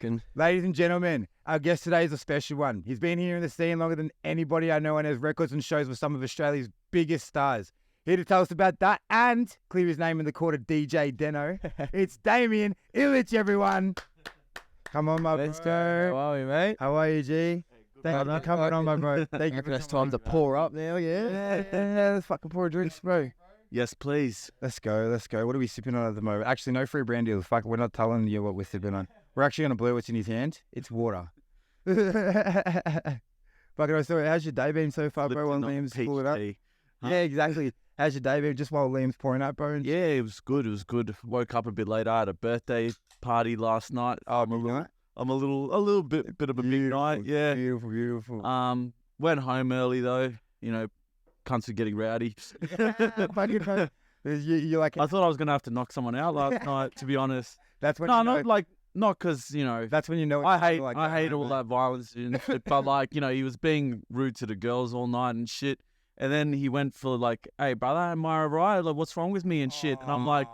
reckon. Ladies and gentlemen, our guest today is a special one. He's been here in the scene longer than anybody I know and has records and shows with some of Australia's biggest stars. Here to tell us about that and clear his name in the court of DJ Deno, it's DAMIAN ILLIC, everyone. Come on, my Let's bro. go. How are you, mate? How are you, G? Thank you for coming on, my bro. Thank you. It's time to pour up now, yeah? Yeah, let's fucking pour drinks, bro. Yes, please. Let's go, let's go. What are we sipping on at the moment? Actually, no free brand deals. Fuck, we're not telling you what we're sipping on. We're actually going to blur what's in his hand. It's water. Fucking, so how's your day been so far, bro, while Liam's pulling it up? Huh? Yeah, exactly. How's your day been just while Liam's pouring up, bro? Yeah, it was good. It was good. Woke up a bit late. I had a birthday party last night. I'm a little bit of a big night. Yeah. Beautiful, beautiful. Went home early though. You know, cunts are getting rowdy. Fucking, you're like, I thought I was gonna have to knock someone out last night. To be honest. that's when No, you know, not because you know. that's when you know. I hate like, all that violence and shit, but like, you know, he was being rude to the girls all night and shit. And then he went for like, hey brother, am I alright? Like, what's wrong with me and shit? And I'm like,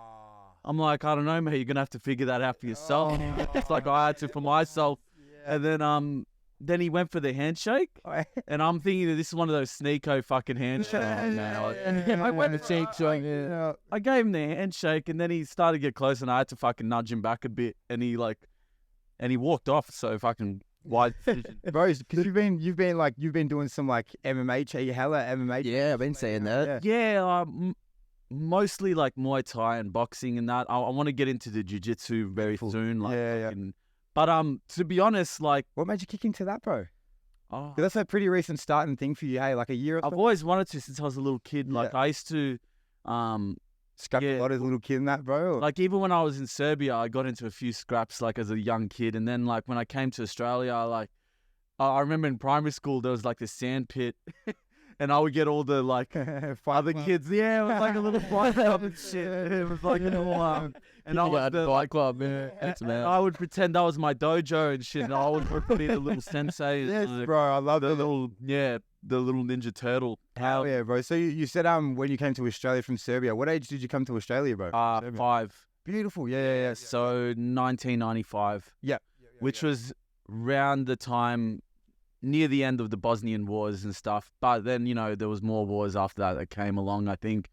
I don't know, mate. You're gonna have to figure that out for yourself. It's like I had to for myself. And then he went for the handshake, and I'm thinking that this is one of those sneako fucking handshakes. I went to handshake. I gave him the handshake, and then he started to get close, and I had to fucking nudge him back a bit, and he walked off. So fucking wide decision. Bro, because you've been doing some like MMA, hella MMA. Yeah, I've been saying that. Yeah, mostly like Muay Thai and boxing and that. I want to get into the jiu-jitsu very soon. Like, but to be honest, like, What made you kick into that, bro? oh, 'Cause that's a pretty recent starting thing for you, hey? Like a year or I've so? always wanted to since I was a little kid. Like I used to, Scrapped a lot as a little kid in that, bro? like even when I was in Serbia, I got into a few scraps like as a young kid, and then like when I came to Australia, I remember in primary school there was like this sand pit, and I would get all the like other kids. Yeah, it was like a little fight club and shit. It was like and I was the Fight Club, man. That's man. I would pretend that was my dojo and shit, and I would be the little sensei. Yes, like, bro, I love the the little the little Ninja Turtle. Hell yeah, bro. So you said when you came to Australia from Serbia, what age did you come to Australia, bro? Serbia. 5. Beautiful, yeah. So 1995. Yeah. Which was around the time near the end of the Bosnian wars and stuff. But then, you know, there was more wars after that came along. I think,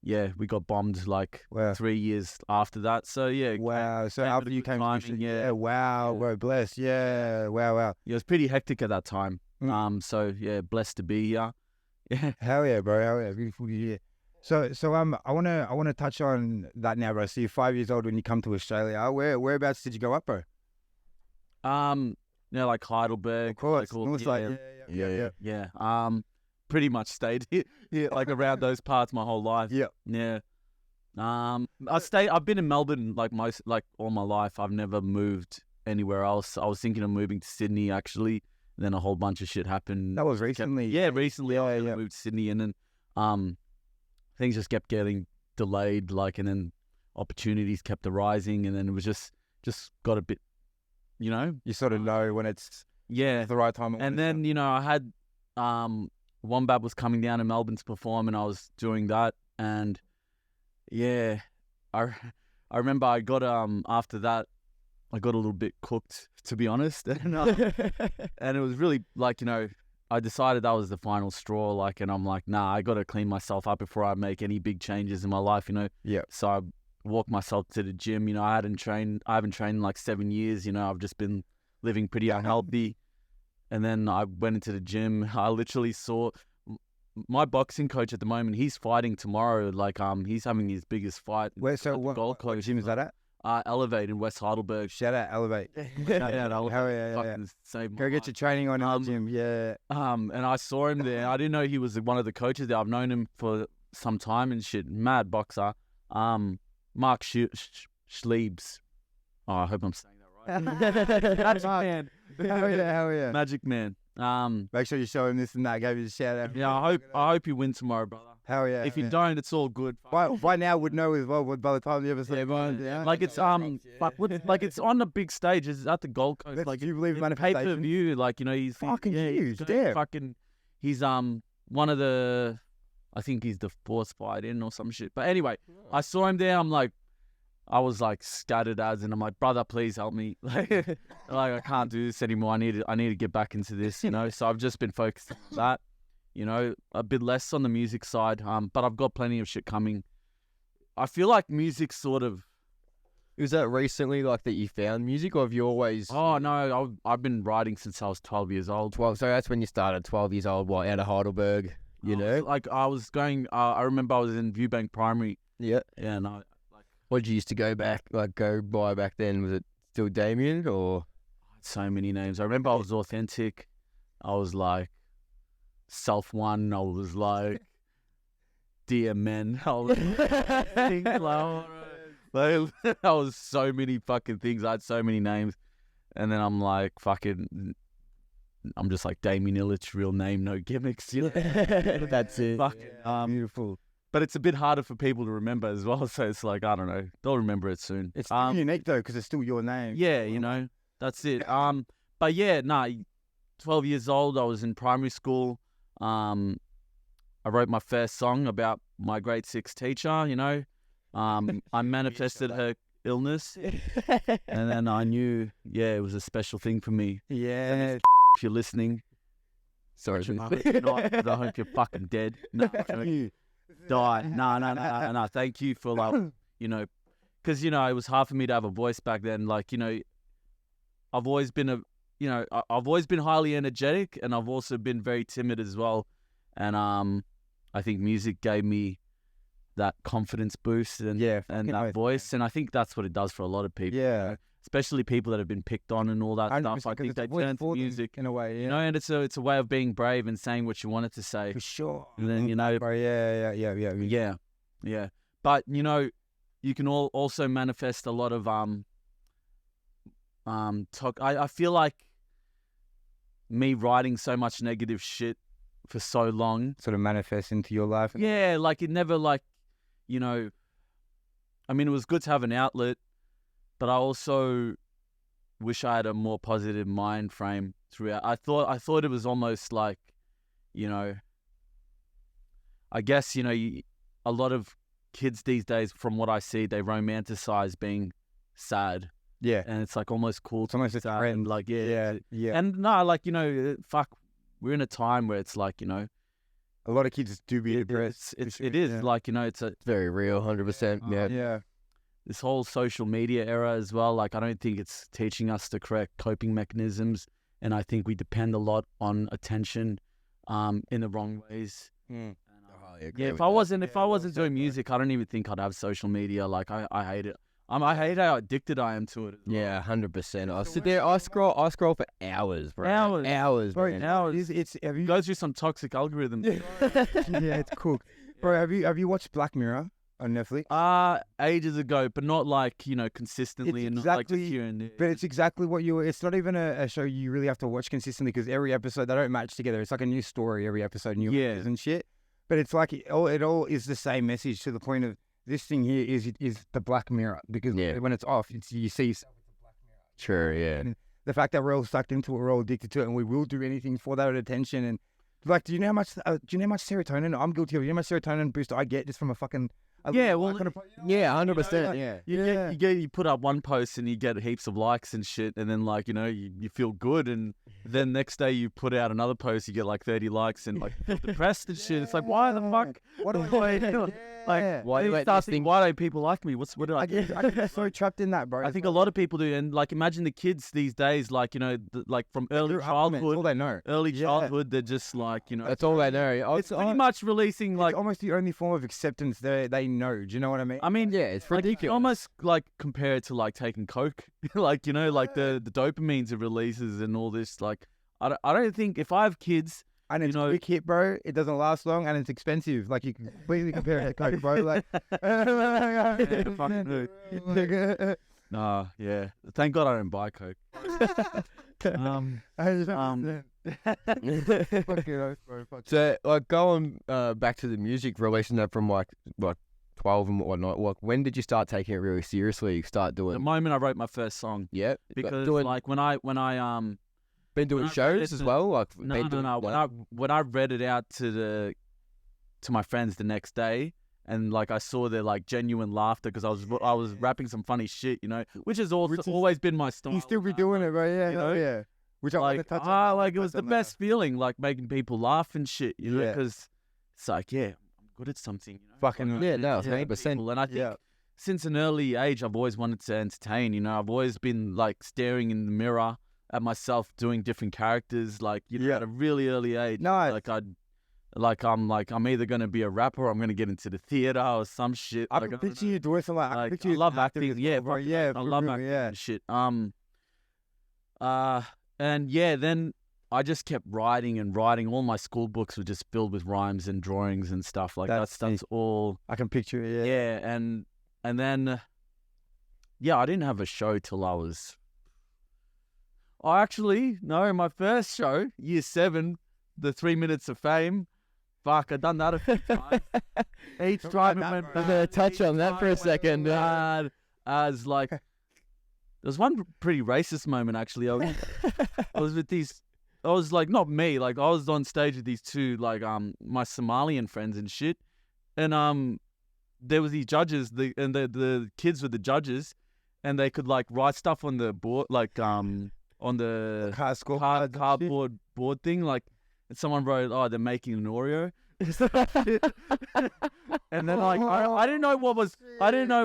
yeah, we got bombed like Wow. 3 years after that. So yeah. Wow. So came at after a you good came timing, to Australia, yeah. wow, bro, blessed. Yeah, wow. It was pretty hectic at that time. Mm. So yeah, blessed to be here. Yeah. Hell yeah, bro. Hell yeah, beautiful to hear. So I wanna touch on that now, bro. So you're 5 years old when you come to Australia. Whereabouts did you go up, bro? You know, like Heidelberg. Of course, like all- North side. Yeah. Pretty much stayed here, like around those parts my whole life. Yeah. Yeah. I've been in Melbourne like all my life. I've never moved anywhere else. I was thinking of moving to Sydney actually. Then a whole bunch of shit happened. That was recently. Recently I moved to Sydney, and then things just kept getting delayed, like, and then opportunities kept arising, and then it was just got a bit, you know. You sort of know when it's Yeah. the right time. And then, you know, I had WOMBAT was coming down to Melbourne to perform, and I was doing that, and yeah, I remember I got after that I got a little bit cooked, to be honest, and it was really like, you know, I decided that was the final straw, like, and I'm like, nah, I got to clean myself up before I make any big changes in my life, you know. Yeah. So I walked myself to the gym, you know. I haven't trained in like 7 years, you know. I've just been living pretty unhealthy. And then I went into the gym. I literally saw my boxing coach at the moment. He's fighting tomorrow. Like, he's having his biggest fight. Where? So at the what Gold what Coast. gym is that at? Elevate in West Heidelberg. Shout out Elevate. Shout out Elevate. Hell yeah. Fucking saved my Go get life. your training on in the gym. Yeah. And I saw him there. I didn't know he was one of the coaches there. I've known him for some time and shit. Mad boxer. Mark Schliebs. Oh, I hope I'm saying that right. Magic Man. Hell yeah. Magic Man. Make sure you show him this and that. Gave you a shout out. Yeah, I hope you win tomorrow, brother. Hell yeah. If you don't, it's all good. by now would know as well. By the time you ever see Like it's like it's on the big stage. It's at the Gold Coast. Let's Like do you believe pay manifestation? per view. Like, you know, he's Fucking huge, he's damn. Fucking, he's one of the, I think he's the fourth fight in or some shit. But anyway, I saw him there. I'm like, I was like scattered as, and I'm like, brother, please help me. Like I can't do this anymore. I need to get back into this, you know. So I've just been focused on that, you know, a bit less on the music side. But I've got plenty of shit coming. I feel like music sort of. Was that recently, like, that you found music, or have you always... Oh, no, I've been writing since I was 12 years old. 12, so that's when you started, 12 years old, what, out of Heidelberg, you know? Like, I was going, I remember I was in Viewbank Primary. Yeah. Yeah, and I, What did you used to go by back then? Was it still Damien, or...? had so many names. I remember I was Authentic. I was like, Self One. I was like, Dear Men. I was like, I was so many fucking things. I had so many names. And then I'm like, fucking, I'm just like Damien Illic, real name, no gimmicks. You know? That's it. Fucking, Beautiful. but it's a bit harder for people to remember as well. So it's like, I don't know. They'll remember it soon. It's still unique though, because it's still your name. Yeah, you know, that's it. But yeah, 12 years old, I was in primary school. I wrote my first song about my grade 6 teacher, you know. I manifested her illness, and then I knew, it was a special thing for me. Yeah. If you're listening, Sorry. I hope you're not, 'cause I hope you're fucking dead. No, die. No. Thank you for, like, you know, because, you know, it was hard for me to have a voice back then. Like, you know, I've always been I've always been highly energetic, and I've also been very timid as well. And I think music gave me that confidence boost and that voice, and I think that's what it does for a lot of people. Yeah. You know? Especially people that have been picked on and all that stuff. I think they turn to music in a way, you know, and it's a way of being brave and saying what you wanted to say. For sure. And then, you know, Yeah. But, you know, you can also manifest a lot of I feel like me writing so much negative shit for so long Sort of manifests into your life. Yeah, like it never, like, you know, I mean, it was good to have an outlet, but I also wish I had a more positive mind frame throughout. I thought it was almost like, you know, I guess, you know, a lot of kids these days, from what I see, they romanticize being sad. Yeah. And it's like almost cool to almost be a sad. trend. And like, Yeah. And no, like, you know, fuck, we're in a time where it's like, you know, A lot of kids do be depressed. it is like, you know, it's Very real, 100%. Yeah. Yeah. this whole social media era as well. Like, I don't think it's teaching us the correct coping mechanisms, and I think we depend a lot on attention, in the wrong ways. Mm. If I wasn't doing music, I don't even think I'd have social media. Like, I hate it. I hate how addicted I am to it. Yeah, 100%. I sit there, I scroll for hours, bro. Hours, Bro, man. now it's have you Go through some toxic algorithm. yeah, it's cool. Bro, have you watched Black Mirror on Netflix? Ages ago, but not like, you know, consistently, It's and not like just exactly- here and there. But it's exactly what it's not even a show you really have to watch consistently, because every episode, they don't match together. It's like a new story every episode, new actors and shit. But it's like it all is the same message, to the point of this thing here is the Black Mirror, because when it's off, you see yourself with the Black Mirror. True, yeah. And the fact that we're all sucked into it, we're all addicted to it, and we will do anything for that attention. And like, do you know how much serotonin I'm guilty of? You know how much serotonin boost I get just from a fucking Yeah, 100%. Yeah. You put up one post and you get heaps of likes and shit, and then, like, you know, you feel good, and then next day you put out another post, you get like 30 likes and like feel depressed and shit. It's like, why the fuck? What am I doing? Like, Why do I why don't people like me? What do I do? I get so trapped in that, bro. I think a lot of people do, and like, imagine the kids these days, like, you know, like from early That's all childhood, they know. they're just like, you know, That's all they know. it's pretty much releasing like. It's almost the only form of acceptance they know. Do you know what I mean? I mean, Yeah, it's like, you ridiculous. can almost like compare it to like taking coke, like, you know, like the dopamines it releases and all this. Like, I don't think, if I have kids, And it's a quick hit, bro. It doesn't last long, and it's expensive. Like, you can completely compare it to Coke, bro. Like, nah, yeah. Thank God I don't buy coke. So, like, going back to the music, releasing that from like 12 and whatnot. Like, when did you start taking it really seriously? Start The doing? moment I wrote my first song, Yeah, because doing, like when I been doing when I shows read as it- well. Like, no. When I read it out to my friends the next day, and like I saw their like genuine laughter because I was rapping some funny shit, you know, which has also always been my style. You still be doing it, bro. Yeah, You know? yeah. Which I Like, want to touch on. like it was the best feeling, like making people laugh and shit, you know, because it's like, yeah, I'm good at something, you know. Fucking Yeah, no, 100%. And I think since an early age, I've always wanted to entertain, you know. I've always been like staring in the mirror at myself doing different characters, like, you know, at a really early age. No, I'm either gonna be a rapper or I'm gonna get into the theater or some shit. I can picture you doing something like, I love acting. Yeah, bro. Yeah, I love acting and shit. And yeah, then I just kept writing and writing. All my school books were just filled with rhymes and drawings and stuff. Like that's all. I can picture it. Yeah, and then I didn't have a show till I was. Oh, actually, no, my first show, year 7, the 3 Minutes of Fame. Fuck, I've done that a few times. Each time it went. I'm gonna touch on that for a second. As like, there was one pretty racist moment actually. I was with these. I was like, not me. Like I was on stage with these two, like my Somalian friends and shit, and there was these judges. The kids were the judges, and they could like write stuff on the board, like on the cardboard board thing, like. And someone wrote, "Oh, they're making an Oreo," and then like I didn't know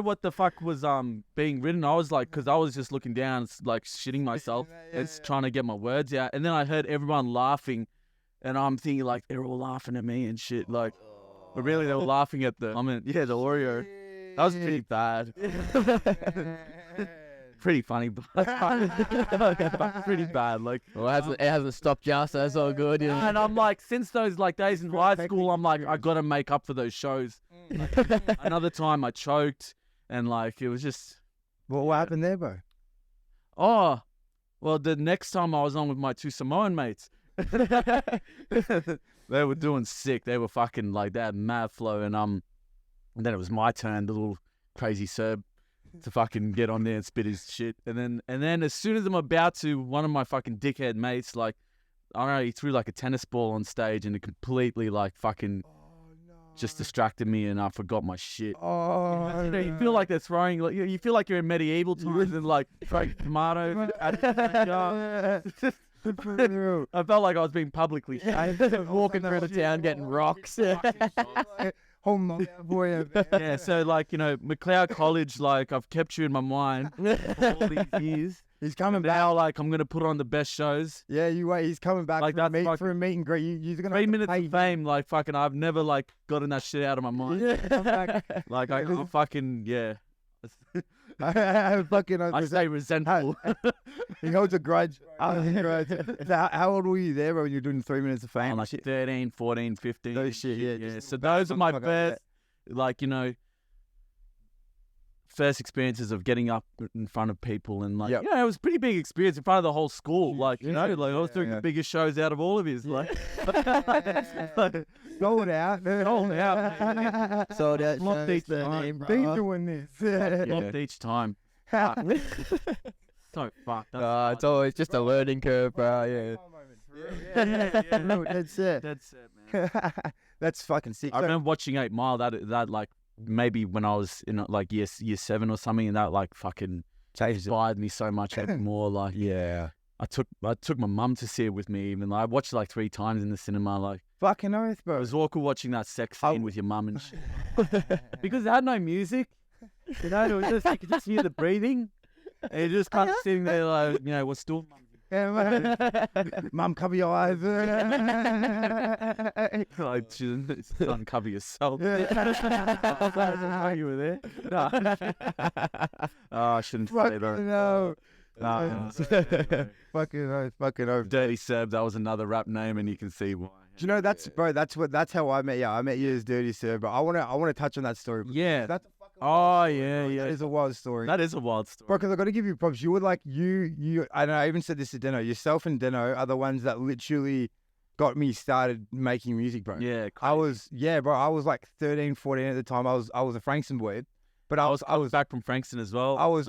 what the fuck was being written. I was like, because I was just looking down, like shitting myself, trying to get my words out. And then I heard everyone laughing, and I'm thinking like they're all laughing at me and shit, like, but really they were laughing at the the Oreo. That was pretty bad. Pretty funny, but pretty bad. Like, well, it hasn't stopped you, so that's all good. You know? And I'm like, since those like days in high school, I'm like, I gotta make up for those shows. Like, another time I choked, and like it was just. What happened there, bro? Oh, well, the next time I was on with my 2 Samoan mates, they were doing sick. They were fucking like they had mad flow, and then it was my turn, the little crazy Serb, to fucking get on there and spit his shit. And then as soon as I'm about to, one of my fucking dickhead mates, like, I don't know, he threw like a tennis ball on stage and it completely like fucking just distracted me and I forgot my shit. Oh, you know, you feel like they're throwing, like, you feel like you're in medieval times and like throwing tomatoes at I felt like I was being publicly shamed. Walking through the town getting rocks. Yeah, so like, you know, McLeod College, like I've kept you in my mind for all these years. He's coming back. Now, like, I'm gonna put on the best shows. Yeah, you wait. He's coming back like for a meet and greet. You're gonna 3 Minutes of Fame. Like, fucking, I've never like gotten that shit out of my mind. Like, I'm fucking I stay resentful. He holds a grudge. How old were you there when you were doing 3 Minutes of Fame? Like 13, 14, 15. Those shit, yeah. So those are my first, like, you know, first experiences of getting up in front of people and like, it was a pretty big experience in front of the whole school. Like, you know, like I was doing the biggest shows out of all of his. Like, sold out. Sold out. Locked each time. Been doing this. Locked each time. So fucked. It's always just a learning curve, bro. Yeah. No, that's it. That's it, man. That's fucking sick. I remember watching 8 Mile. That like maybe when I was in like year 7 or something, and that like fucking inspired me so much more. Like, I took my mum to see it with me. Even like, I watched it like 3 times in the cinema. Like, fucking oath, bro. It was awkward watching that sex scene with your mum and shit. Because it had no music. You know, it was just, you could just hear the breathing. And you're just kind of sitting there like, you know, what's doing, mum? Mum, cover your eyes. Like, just uncover yourself. Oh, you were there? No. Oh, I shouldn't say that. No. No. Fucking oath. Dirty Serb, that was another rap name, and you can see why. Do you know that's how I met you. I met you as Dirty Serb, but I wanna touch on that story. Yeah. That's a fucking yeah. That is a wild story. That is a wild story. Bro, because I got to give you props. You were like, I know, I even said this to Deno. Yourself and Deno are the ones that literally got me started making music, bro. Yeah. Crazy. I was like 13, 14 at the time. I was a Frankston boy. But I was back from Frankston as well. I was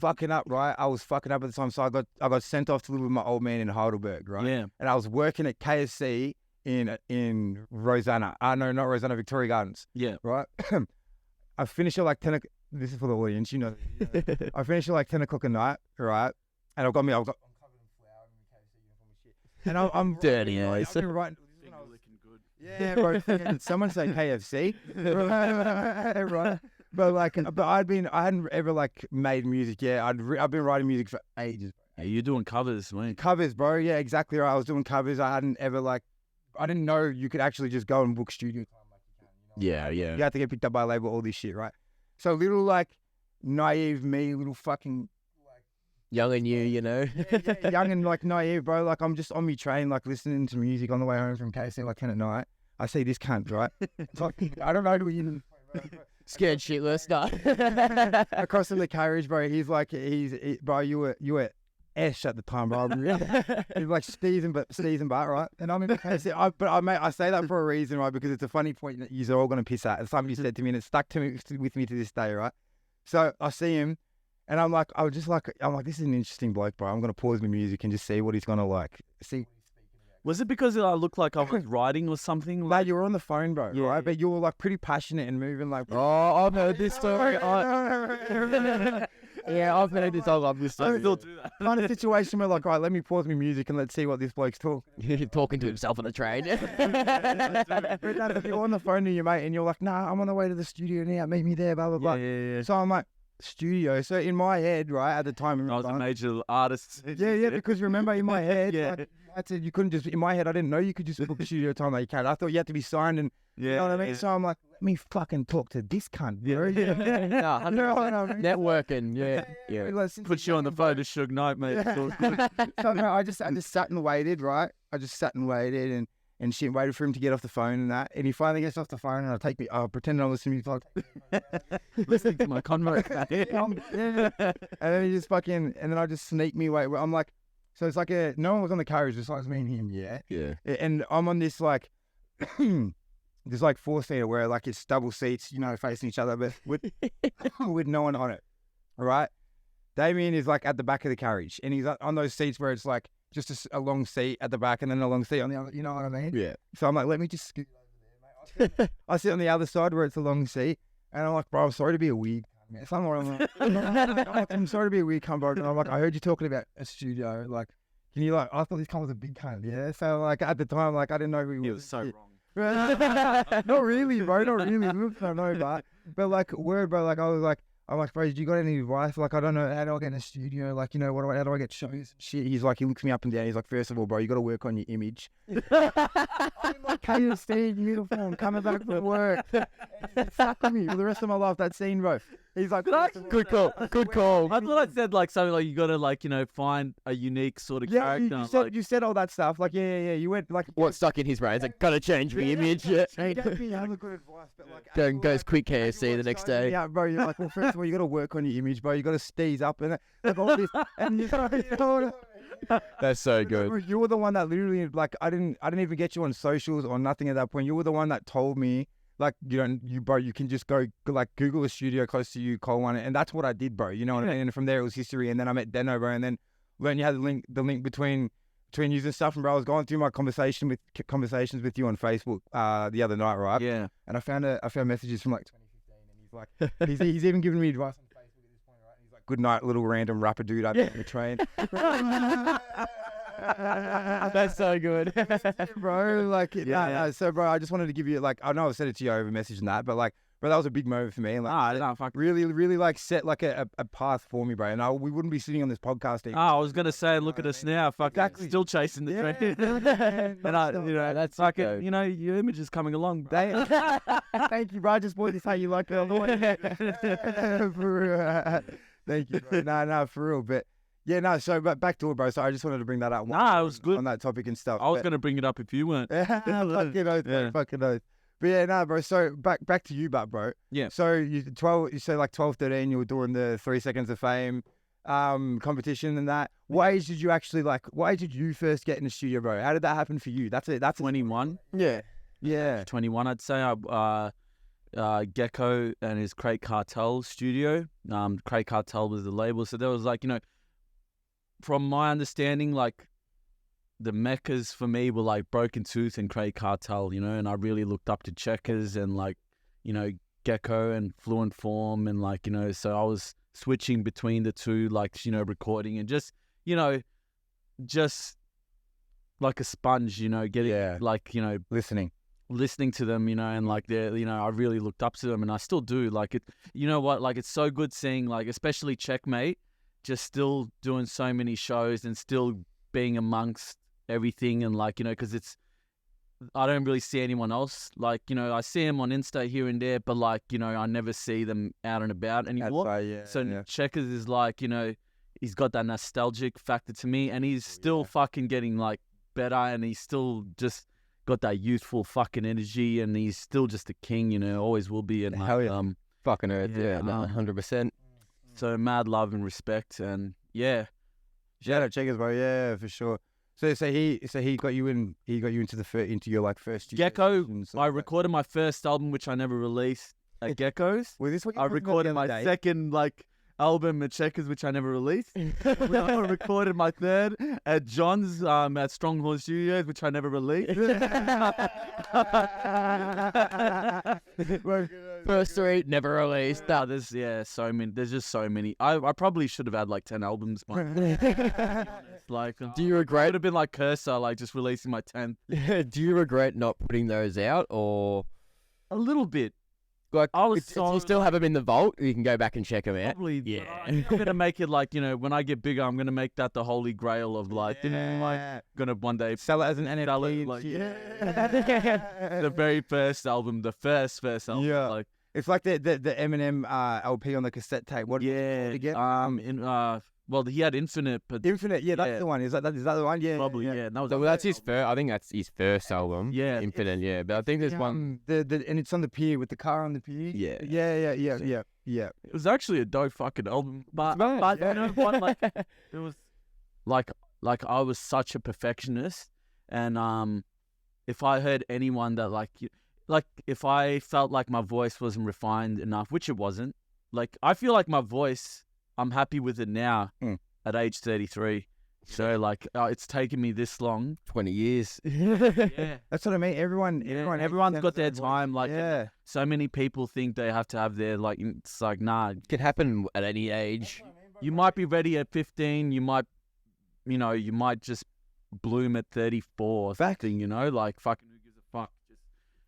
fucking up, right? I was fucking up at the time. So I got sent off to live with my old man in Heidelberg, right? Yeah. And I was working at KFC in Rosanna. No, not Rosanna, Victoria Gardens. Yeah. Right. I finish at like 10. This is for the audience, you know. I finish at like 10 o'clock at night, right? And I'm covered in flour and KFC uniform and shit. And I'm Dirty I've ass. been writing. Looking good. Yeah, bro. Did someone say KFC? Right. But I hadn't ever like made music yet. I've been writing music for ages. Yeah, you're doing covers, man. Covers, bro. Yeah, exactly right. I was doing covers. I didn't know you could actually just go and book studio time like you can. You know? Yeah. You have to get picked up by a label, all this shit, right? So little like naive me, little fucking Young and you know. yeah, young and like naive, bro. Like I'm just on my train, like listening to music on the way home from KC, like 10 at night. I see this cunt, right? It's like, I don't know who you. Scared shitless. No. Across in the carriage, bro. He's like, bro. You were Ash at the time, bro. He's like Steve's and butt, right? And I'm in the KC. I say that for a reason, right? Because it's a funny point that you're all gonna piss at. It's something you said to me, and it stuck with me to this day, right? So I see him. And I'm like, this is an interesting bloke, bro. I'm going to pause my music and just see what he's going to like. See. Was it because I looked like I was writing or something? Mate, you were on the phone, bro, Yeah. right? But you were like pretty passionate and moving like. Oh, I've heard this story. Yeah, I've heard this. I love this I story. still do that. Kind of situation where like, right, let me pause my music and let's see what this bloke's talking. He's talking to himself on the train. If you're on the phone to your mate and you're like, nah, I'm on the way to the studio now, meet me there, blah, blah, blah. Yeah. So I'm like, studio. So in my head, right, at the time. I was a major artist. Yeah, because remember in my head, Yeah. like, I said you couldn't just, in my head, I didn't know you could just book studio time like you can. I thought you had to be signed and, Yeah. you know what I mean? So I'm like, let me fucking talk to this cunt, bro. No, You know what I mean? networking. Yeah. Like, since Put you on the phone to Suge Knight, mate. It's all good. So no, I just sat and waited, right? I just sat and waited and shit, waited for him to get off the phone and that. And he finally gets off the phone and I'll pretend I'm listening to music. Listening to my convo. And then he just fucking, and then I just sneak me away. I'm like, so it's like no one was on the carriage, just like me and him, yeah? Yeah. And I'm on this like, there's like 4-seater where like it's double seats, you know, facing each other, but with no one on it, all right? Damien is like at the back of the carriage and he's on those seats where it's like just a long seat at the back and then a long seat on the other, you know what I mean? Yeah. So I'm like, let me just scoot over there, mate. I sit on the other side where it's a long seat and I'm like, bro, I'm sorry to be a weird cunt, man. Somewhere I'm sorry to be a weird cunt, bro. And I'm like, I heard you talking about a studio. Like, can you like, I thought this cunt was a big cunt, yeah? So like at the time, like I didn't know who he was. He was so wrong. Not really, bro. Not really. I know, but like word, bro. Like I'm like, bro, you got any advice? Like, I don't know, how do I get in a studio? Like, you know, how do I get shows and shit? He's like, he looks me up and down. He's like, first of all, bro, you got to work on your image. I'm like, KFC uniform, coming back from work. It stuck with me for the rest of my life, that scene, bro. He's like, Good call. Good call. I thought I said like something like you got to like, you know, find a unique sort of yeah, character. you said all that stuff. Like, yeah. You went like, What stuck in his brain? It's like, gotta change my image. you gave me other good advice, but like, Goes quick KFC the next day. Yeah, bro. You're like, well, first of all, you got to work on your image, bro. You got to steeze up and like all this, and you know, That's so good. you were the one that literally, like, I didn't even get you on socials or nothing at that point. You were the one that told me, like, bro, you can just go like Google a studio close to you, call one, and that's what I did, bro. You know what I mean? And from there it was history. And then I met Deno, bro, and then learned you had the link between using stuff. And bro, I was going through my conversations with you on Facebook the other night, right? Yeah. And I found messages from like 2015, and he's like, he's even giving me advice on Facebook at this point, right? He's like, good night, little random rapper dude out there on the train. That's so good. Bro, like, Yeah. so bro, I just wanted to give you, like, I know I've said it to you over message and that, but like, bro, that was a big moment for me. And like, No, fuck. really, really like set like a path for me, bro. And we wouldn't be sitting on this podcast. Either. I was gonna say, look at us now, fucking Exactly. still chasing the train. And I, you know, that's like it. You know, your image is coming along. Thank you, bro. I just bought this how you like it. Thank you, bro. No, for real. But yeah, no. So, but back to it, bro. So I just wanted to bring that up. Nah, it was good. on that topic and stuff. I was gonna bring it up if you weren't. Fucking oath, Yeah. fucking oath. But yeah, no, bro. So back to you, bro. Yeah. So you say like 12, 13, you were doing the 3 seconds of fame competition and that. What age did you first get in the studio, bro? How did that happen for you? That's 21. Yeah. 21, I'd say. Gecko and his Crate Cartel studio. Crate Cartel was the label. So there was like, you know, from my understanding, like the meccas for me were like Broken Tooth and Craig Cartel, you know, and I really looked up to Checkers and like, you know, Gecko and Fluent Form and like, you know, so I was switching between the two, like, you know, recording and just, you know, just like a sponge, you know, getting like, you know, listening to them, you know, and like they're, you know, I really looked up to them and I still do. Like it, you know what, like it's so good seeing like, especially Checkmate, just still doing so many shows and still being amongst everything and like, you know, because it's, I don't really see anyone else. Like, you know, I see them on Insta here and there, but like, you know, I never see them out and about anymore. Checkers is like, you know, he's got that nostalgic factor to me and he's still fucking getting like better and he's still just got that youthful fucking energy and he's still just a king, you know, always will be. And like, fucking earth, 100%. So mad love and respect and shout out Checkers, bro. For sure. So he got you into your like first Gecko. I recorded my first album, which I never released at Gecko's. Was this what I recorded my second like album at Checkers, which I never released. I recorded my third at John's at Stronghold Studios, which I never released. First three never released. There's so many. There's just so many. I probably should have had like 10 albums. Like, do you regret? It would have been like Cursor, like just releasing my 10th. Do you regret not putting those out, or a little bit? Like, if you still have them in the vault, you can go back and check them out. Probably, yeah. I'm gonna make it like, you know, when I get bigger, I'm gonna make that the holy grail of like, you know, like gonna one day sell it as an NFT. Like, the very first album, the first album. Yeah, like it's like the Eminem LP on the cassette tape. What did you get? Well, he had Infinite, but Infinite, that's the one. Is that the one? Yeah, probably, yeah. That's his first. I think that's his first album. Yeah, Infinite. Yeah, but I think there's one. And it's on the pier with the car on the pier. Yeah. It was actually a dope fucking album, but you know what? Like, it was like I was such a perfectionist, and if I heard anyone that like if I felt like my voice wasn't refined enough, which it wasn't, like I feel like my voice, I'm happy with it now at age 33. So like it's taken me this long, 20 years. Yeah, that's what I mean. Everyone's got their time. Like, so many people think they have to have their like. It's like, nah, it can happen at any age. You might be ready at 15. You might just bloom at 34. Something, you know, like fucking who gives a fuck. Just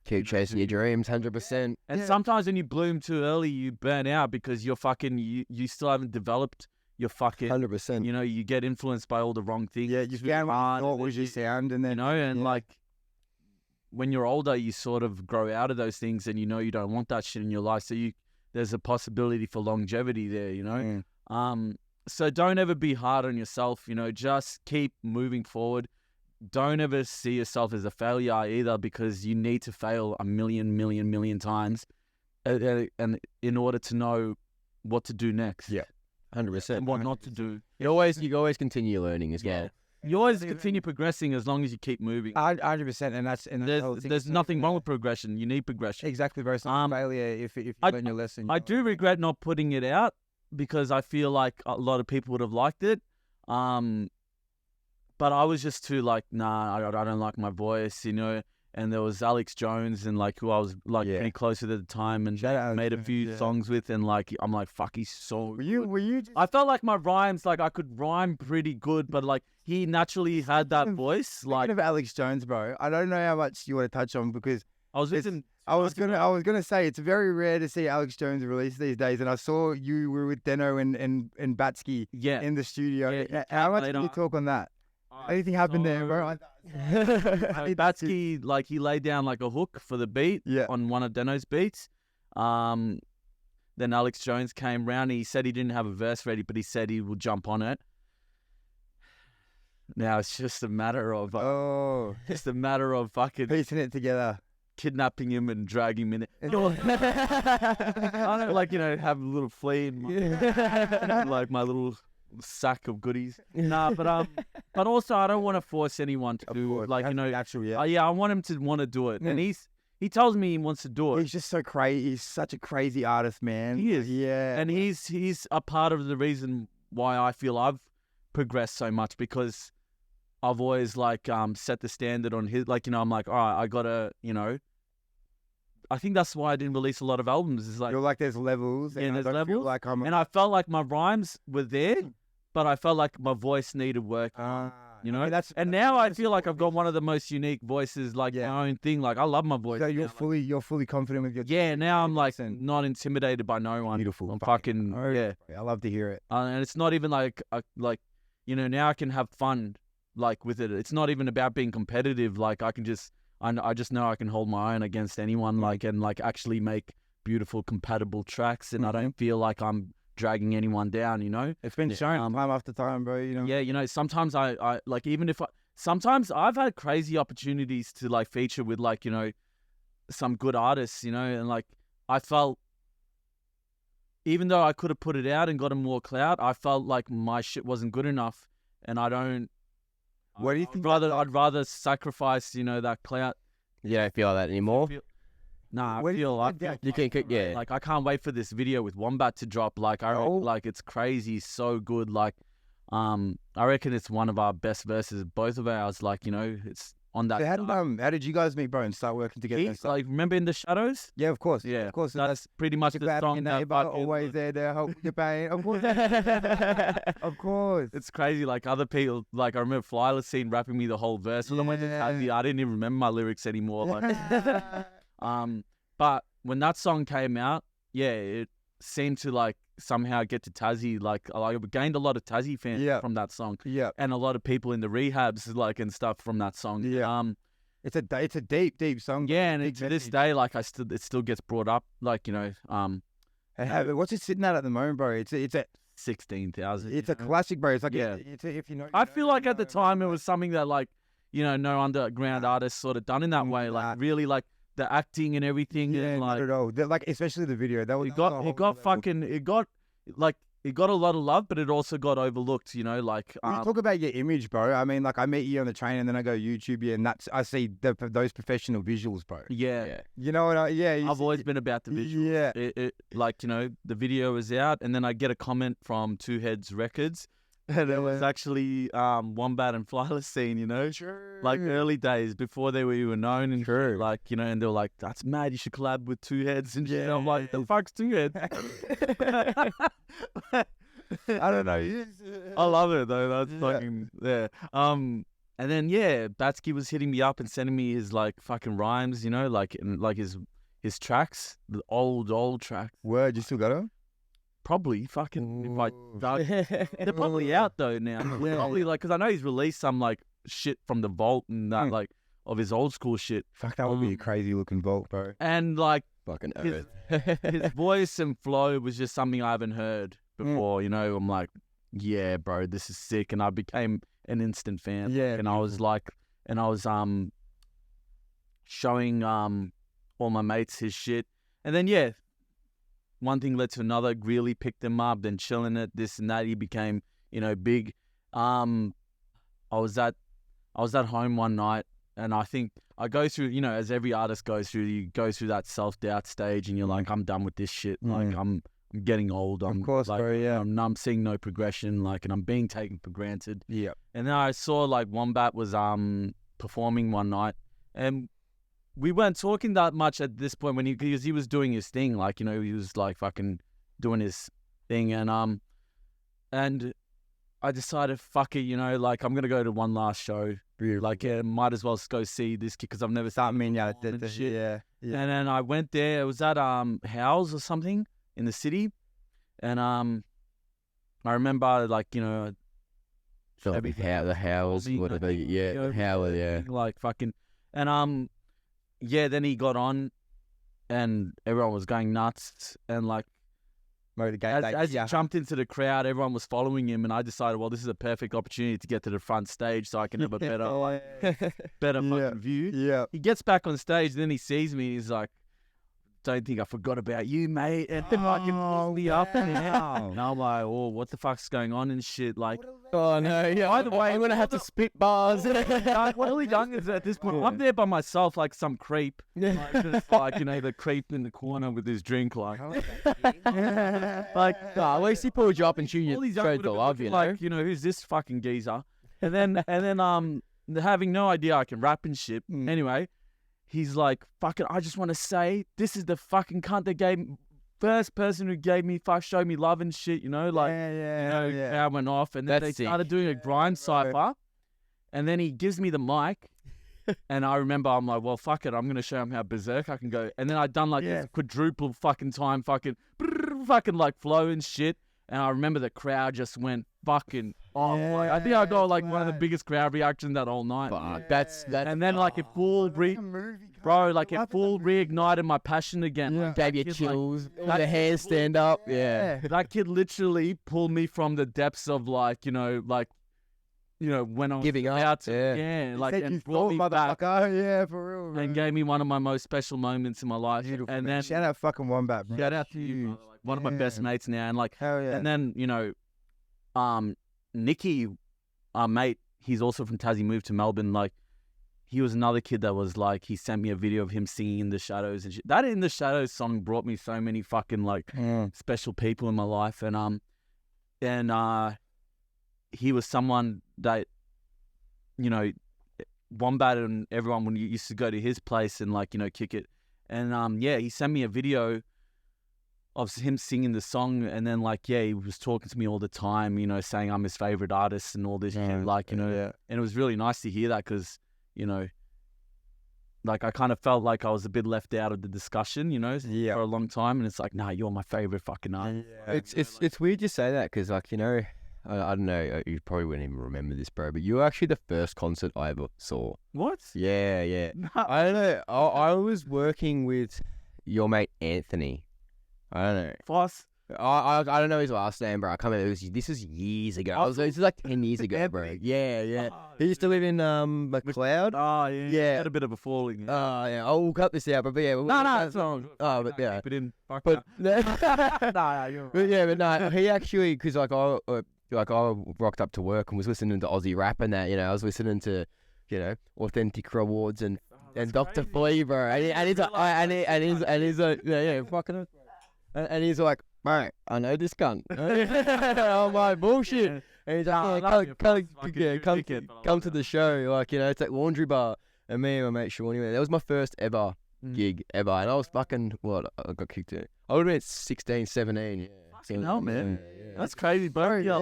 keep chasing your dreams, 100%. And sometimes when you bloom too early, you burn out because you're fucking you still haven't developed. You're fucking 100%. You know, you get influenced by all the wrong things. Yeah, you found what you thought was your sound, and then you know, and like when you're older, you sort of grow out of those things, and you know you don't want that shit in your life. So there's a possibility for longevity there. You know, so don't ever be hard on yourself. You know, just keep moving forward. Don't ever see yourself as a failure either, because you need to fail a million times, and in order to know what to do next. Yeah. 100%. And what not to do. You always continue learning as well. You always continue progressing as long as you keep moving. 100%, and there's nothing wrong with progression. You need progression. Exactly, bro. It's not failure if you learn your lesson. I do regret not putting it out because I feel like a lot of people would have liked it. But I was just too like, nah, I don't like my voice, you know. And there was Alex Jones and like who I was like pretty close with at the time and made a few songs with, and like I'm like, fuck, he's so. Were you? I felt like my rhymes, like I could rhyme pretty good, but like he naturally had that voice. Like of Alex Jones, bro. I don't know how much you want to touch on because I was listening. I was gonna say it's very rare to see Alex Jones release these days, and I saw you were with Deno and Batsky in the studio. Yeah, how much can you talk on that? Anything happened there, bro? Batsky, like he laid down like a hook for the beat on one of Deno's beats. Then Alex Jones came round. He said he didn't have a verse ready, but he said he would jump on it. Now it's just a matter of fucking piecing it together, kidnapping him and dragging him in it. I don't like, you know, have a little flea in my, like my little sack of goodies. Nah, but also I don't want to force anyone to do like, you know, actually, I want him to want to do it, and he tells me he wants to do it. He's just so crazy. He's such a crazy artist, man. He is, and he's a part of the reason why I feel I've progressed so much, because I've always like set the standard on his, like, you know, I'm like, all right, I gotta, you know, I think that's why I didn't release a lot of albums. Is like, You're like, there's levels. Yeah, and I there's don't feel levels. Like I'm. and I felt like my rhymes were there, but I felt like my voice needed work. You know, I mean, and now I feel like I've got one of the most unique voices, like Yeah. my own thing. Like I love my voice. So now. you're fully confident with your. Yeah, now I'm like 100%. not intimidated by no one. Beautiful. I'm fucking yeah. I love to hear it. And it's not even like you know, now I can have fun like with it. It's not even about being competitive. Like I can just I just know I can hold my own against anyone. Like and like actually make beautiful compatible tracks, and I don't feel like I'm dragging anyone down. You know, It's been shown time after time, bro. You know. yeah. You know, sometimes I like even if sometimes I've had crazy opportunities to like feature with like, you know, some good artists, you know, and like I felt even though I could have put it out and gotten more clout, I felt like my shit wasn't good enough, and I don't. What do you think? I'd rather sacrifice, you know, that clout. You don't feel that anymore. Nah, Where I do you feel like think that- You can, yeah. like I can't wait for this video with Wombat to drop. Like like it's crazy, so good. Like I reckon it's one of our best verses, both of ours. Like, you know, it's on that. So how did you guys meet, bro, and start working together? and stuff? Like, remember In the Shadows? Yeah, of course. Yeah, of course. that's pretty much the glad song your that neighbor fucking, always there to help your pain. Of course. Of course. It's crazy. Like other people, like I remember Flyla scene rapping me the whole verse. When I went to Tassie, I didn't even remember my lyrics anymore. Like, but when that song came out, yeah, it seemed to like somehow get to Tassie. Like I gained a lot of Tassie fans from that song, Yeah. and a lot of people in the rehabs like and stuff from that song. Yeah. It's a deep song. Yeah, and Big to this message. day, like it still gets brought up. Like, you know, What's it sitting at the moment, bro? It's a 16,000. it's a classic, bro. It's like Yeah. if you know. I feel like at the time it was something that like, you know, no underground artist sort of done in that way. Like really like the acting and everything. Yeah, and like not at all. Like especially the video. That was it got a lot of love, but it also got overlooked. You know, like When you talk about your image, bro. I mean, like I meet you on the train, and then I go YouTube you, and I see those professional visuals, bro. yeah. You know what? I've always been about the visuals. Yeah. It like, you know, the video is out, and then I get a comment from Two Heads Records, and it was actually Wombat and Flyla scene, you know, like early days before they were even known, and shit, like, you know, and they were like, "That's mad, you should collab with Two Heads," and shit. And I'm like, "The fuck's Two Heads?" I don't know. I love it though. That's fucking yeah. And then yeah, Batsky was hitting me up and sending me his like fucking rhymes, you know, like and like his tracks, the old tracks. Word, you still got them? Probably fucking. If I, they're probably out though now. Probably like because I know he's released some like shit from the vault and that like of his old school shit. Fuck, that would be a crazy looking vault, bro. And like Fucking his, earth. his voice and flow was just something I haven't heard before. You know, I'm like, yeah, bro, this is sick, and I became an instant fan. Yeah, and I was like, and I was showing all my mates his shit, and then yeah, one thing led to another. Really picked him up, then chilling it, this and that. He became, you know, big. I was at home one night, and I think I go through, you know, as every artist goes through, you go through that self-doubt stage, and you're like, I'm done with this shit. Like I'm getting old. Of course, like, bro. Yeah. I'm seeing no progression, like, and I'm being taken for granted. Yeah. And then I saw like Wombat was performing one night, and we weren't talking that much at this point because he was doing his thing, like, you know, he was like fucking doing his thing, and I decided, fuck it, you know, like I'm gonna go to one last show. Like, yeah, might as well go see this kid because I've never seen him perform and shit. Yeah. And then I went there. It was at Howes or something in the city, and I remember, like, you know, The Howells, whatever. Yeah, Howell, yeah. like fucking, and yeah. Then he got on, and everyone was going nuts, and like as he jumped into the crowd, everyone was following him, and I decided, well, this is a perfect opportunity to get to the front stage so I can have a better fucking view. Yeah. He gets back on stage, then he sees me. He's like, "Don't think I forgot about you, mate." And fucking pulls me up, and I'm like, "Oh, what the fuck's going on and shit?" Like, Oh no, yeah. Either way, I'm gonna have to spit bars. what are we done is at this point? I'm there by myself, like some creep, like you know, the creep in the corner with his drink, like, Like, at least he pulled you up and showed all these you young showed the would've love, been you know. like, you know, who's this fucking geezer? and then having no idea I can rap and shit. Anyway, he's like, fucking, I just want to say, this is the fucking cunt that first person who showed me love and shit, you know, like, how I went off. And then they started doing a grind cipher. And then he gives me the mic. And I remember I'm like, well, fuck it. I'm going to show him how berserk I can go. And then I'd done like this quadruple fucking time, fucking like flow and shit. And I remember the crowd just went fucking off. Like, I think I got like one of the biggest crowd reactions that whole night. That's and then like it full reignited my passion again. Gave That you kid, chills. The hands stand up. Yeah. That kid literally pulled me from the depths of like, when I was Giving up. about to, like, and brought me back. Yeah, for real, man. And gave me one of my most special moments in my life. Beautiful, and man. then Shout out fucking Wombat, man. shout out to you, brother. Like, one of my best mates now. And like, Hell yeah. and then, Nicky, our mate, he's also from Tassie, moved to Melbourne. Like, he was another kid that was like, he sent me a video of him singing In the Shadows and shit. That In the Shadows song brought me so many fucking like special people in my life. And he was someone that, Wombat and everyone when you used to go to his place and like, kick it. And he sent me a video of him singing the song, and then like, he was talking to me all the time, saying I'm his favorite artist and all this shit, like, and it was really nice to hear that because, like I kind of felt like I was a bit left out of the discussion, for a long time, and it's like, nah, you're my favorite fucking artist. It's weird you say that because like, I don't know, you probably wouldn't even remember this, bro, but you were actually the first concert I ever saw. What? Yeah. I don't know. I was working with your mate Anthony. I don't know. Foss? I don't know his last name, bro. I can't remember. This is years ago. This is like 10 years ago, bro. Yeah. He used to live in McLeod. Oh, yeah. Yeah. Had a bit of a falling. Oh, yeah. I'll cut this out, but yeah. No, it's not. Oh, but yeah. Keep it in. Fuck But that. You're right. but yeah, but no, he actually, because like I rocked up to work and was listening to Aussie rap and that, I was listening to, Authentic Rewards and Dr. Flea, bro. And he's like, fucking. And he's like, mate, I know this cunt. I'm like, bullshit. And he's like, come to the show. Like, it's like Laundry Bar. And me and my mate Shawnee, that was my first ever gig ever. And I was fucking, I got kicked in. I would have been 16, 17. Yeah. Fucking hell, man. Yeah. That's crazy, bro. Yeah.